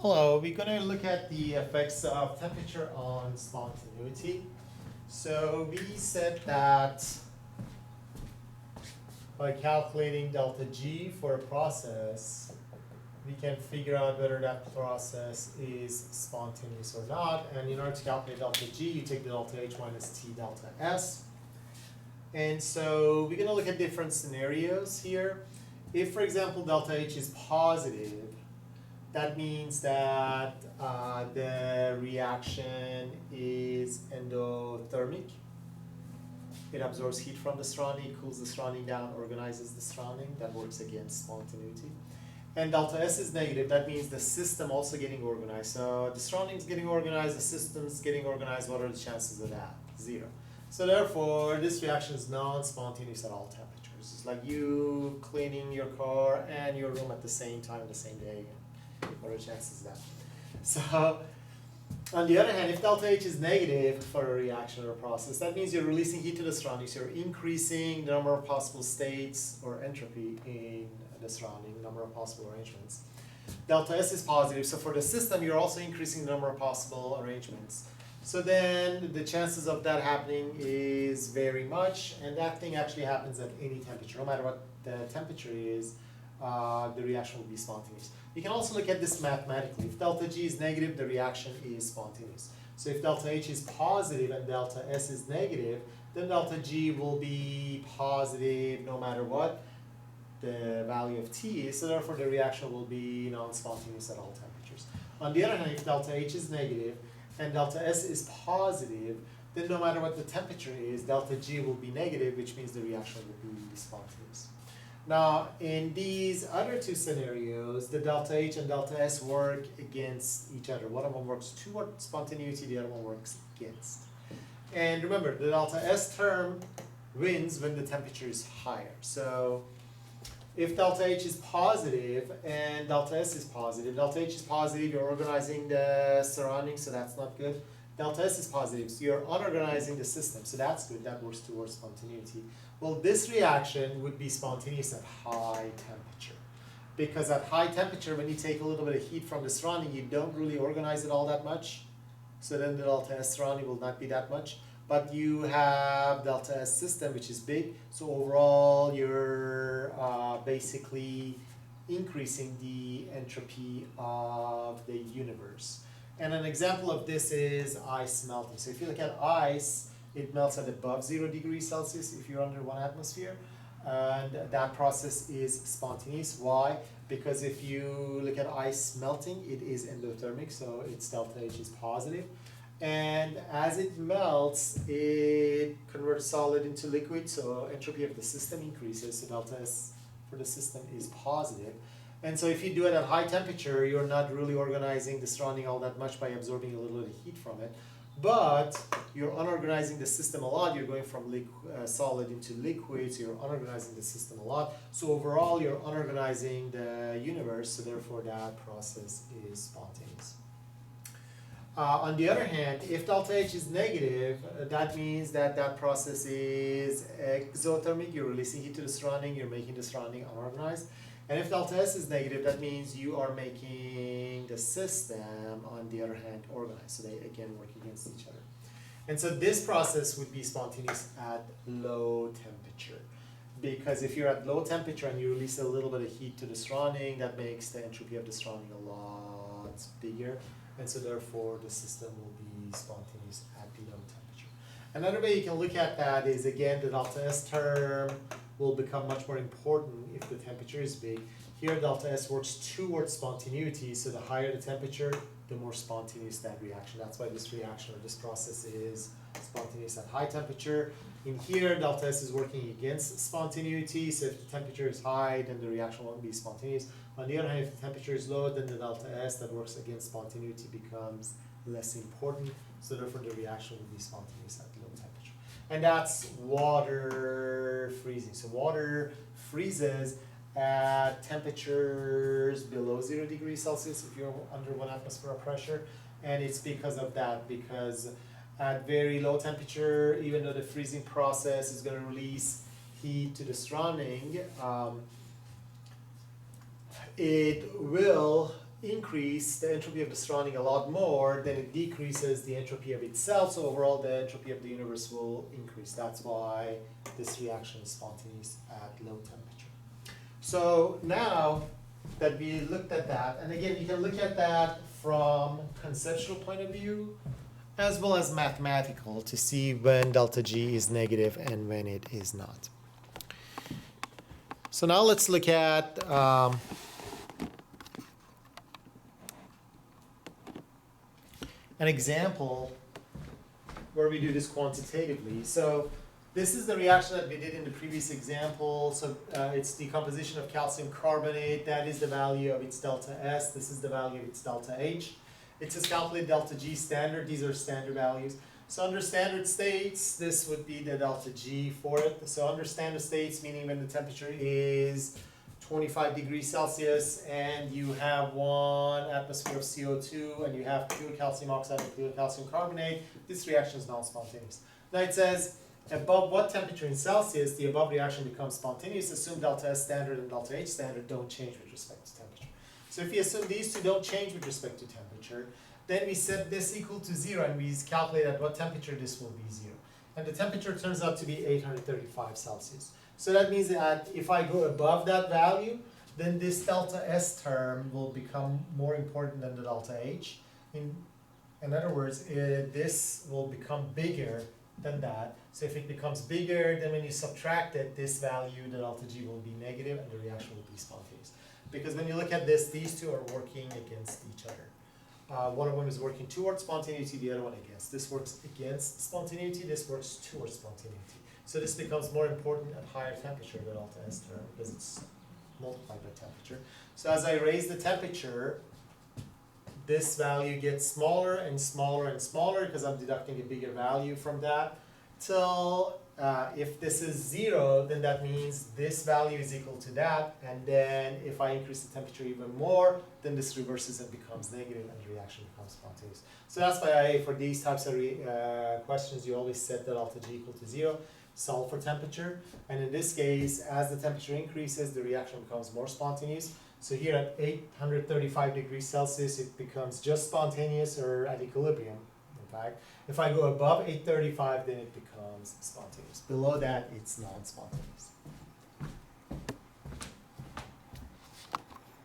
Hello, we're going to look at the effects of temperature on spontaneity. So we said that by calculating delta G for a process, we can figure out whether that process is spontaneous or not. And in order to calculate delta G, you take the delta H minus T delta S. And so we're going to look at different scenarios here. If, for example, delta H is positive, that means that the reaction is endothermic. It absorbs heat from the surrounding, cools the surrounding down, organizes the surrounding. That works against spontaneity. And delta S is negative. That means the system also getting organized. So the surroundings getting organized, the system's getting organized. What are the chances of that? 0. So therefore, this reaction is non-spontaneous at all temperatures. It's like you cleaning your car and your room at the same time, the same day. What are the chances of that? So, on the other hand, if delta H is negative for a reaction or a process, that means you're releasing heat to the surroundings. You're increasing the number of possible states or entropy in the surrounding, number of possible arrangements. Delta S is positive, so for the system, you're also increasing the number of possible arrangements. So then the chances of that happening is very much, and that thing actually happens at any temperature. No matter what the temperature is, the reaction will be spontaneous. You can also look at this mathematically. If delta G is negative, the reaction is spontaneous. So if delta H is positive and delta S is negative, then delta G will be positive no matter what the value of T is, so therefore the reaction will be non-spontaneous at all temperatures. On the other hand, if delta H is negative and delta S is positive, then no matter what the temperature is, delta G will be negative, which means the reaction will be spontaneous. Now, in these other two scenarios, the delta H and delta S work against each other. One of them works toward spontaneity, the other one works against. And remember, the delta S term wins when the temperature is higher. So if delta H is positive and delta S is positive, delta H is positive, you're organizing the surroundings, so that's not good. Delta S is positive, so you're unorganizing the system, so that's good, that works towards spontaneity. Well, this reaction would be spontaneous at high temperature. Because at high temperature, when you take a little bit of heat from the surrounding, you don't really organize it all that much. So then the delta S surrounding will not be that much. But you have delta S system, which is big, so overall you're basically increasing the entropy of the universe. And an example of this is ice melting. So if you look at ice, it melts at above 0 degrees Celsius if you're under 1 atmosphere. And that process is spontaneous. Why? Because if you look at ice melting, it is endothermic, so its delta H is positive. And as it melts, it converts solid into liquid, so entropy of the system increases, so delta S for the system is positive. And so if you do it at high temperature, you're not really organizing the surrounding all that much by absorbing a little bit of heat from it. But you're unorganizing the system a lot. You're going from solid into liquid, so you're unorganizing the system a lot. So overall, you're unorganizing the universe, so therefore that process is spontaneous. On the other hand, if delta H is negative, that means that that process is exothermic. You're releasing heat to the surrounding, you're making the surrounding unorganized. And if delta S is negative, that means you are making the system, on the other hand, organized. So they, again, work against each other. And so this process would be spontaneous at low temperature. Because if you're at low temperature and you release a little bit of heat to the surrounding, that makes the entropy of the surrounding a lot bigger. And so therefore, the system will be spontaneous at low temperature. Another way you can look at that is, again, the delta S term will become much more important if the temperature is big. Here, delta S works towards spontaneity, so the higher the temperature, the more spontaneous that reaction. That's why this reaction or this process is spontaneous at high temperature. In here, delta S is working against spontaneity, so if the temperature is high, then the reaction won't be spontaneous. On the other hand, if the temperature is low, then the delta S that works against spontaneity becomes less important, so therefore the reaction will be spontaneous at low temperature. And that's water freezing. So water freezes at temperatures below 0 degrees Celsius if you're under 1 atmosphere of pressure. And it's because of that, because at very low temperature, even though the freezing process is going to release heat to the surrounding, it will increase the entropy of the surrounding a lot more, then it decreases the entropy of itself, so overall the entropy of the universe will increase. That's why this reaction is spontaneous at low temperature. So now that we looked at that, and again, you can look at that from conceptual point of view as well as mathematical to see when delta G is negative and when it is not. So now let's look at an example where we do this quantitatively. So this is the reaction that we did in the previous example. So it's decomposition of calcium carbonate. That is the value of its delta S. This is the value of its delta H. It says calculate delta G standard. These are standard values. So under standard states, this would be the delta G for it. So under standard states, meaning when the temperature is 25 degrees Celsius and you have 1 atmosphere of CO2 and you have pure calcium oxide and pure calcium carbonate, this reaction is non-spontaneous. Now it says above what temperature in Celsius the above reaction becomes spontaneous. Assume delta S standard and delta H standard don't change with respect to temperature. So if you assume these two don't change with respect to temperature, then we set this equal to 0 and we calculate at what temperature this will be 0. And the temperature turns out to be 835 Celsius. So that means that if I go above that value, then this delta S term will become more important than the delta H. In other words, this will become bigger than that. So if it becomes bigger, then when you subtract it, this value, the delta G, will be negative and the reaction will be spontaneous. Because when you look at this, these two are working against each other. One of them is working towards spontaneity, the other one against. This works against spontaneity, this works towards spontaneity. So this becomes more important at higher temperature, the delta S term, because it's multiplied by temperature. So as I raise the temperature, this value gets smaller and smaller and smaller because I'm deducting a bigger value from that, till if this is 0, then that means this value is equal to that, and then if I increase the temperature even more, then this reverses and becomes negative and the reaction becomes spontaneous. So that's why for these types of questions, you always set the delta G equal to 0, solve for temperature, and in this case, as the temperature increases, the reaction becomes more spontaneous. So here at 835 degrees Celsius, it becomes just spontaneous or at equilibrium, in fact. If I go above 835, then it becomes spontaneous. Below that, it's non-spontaneous.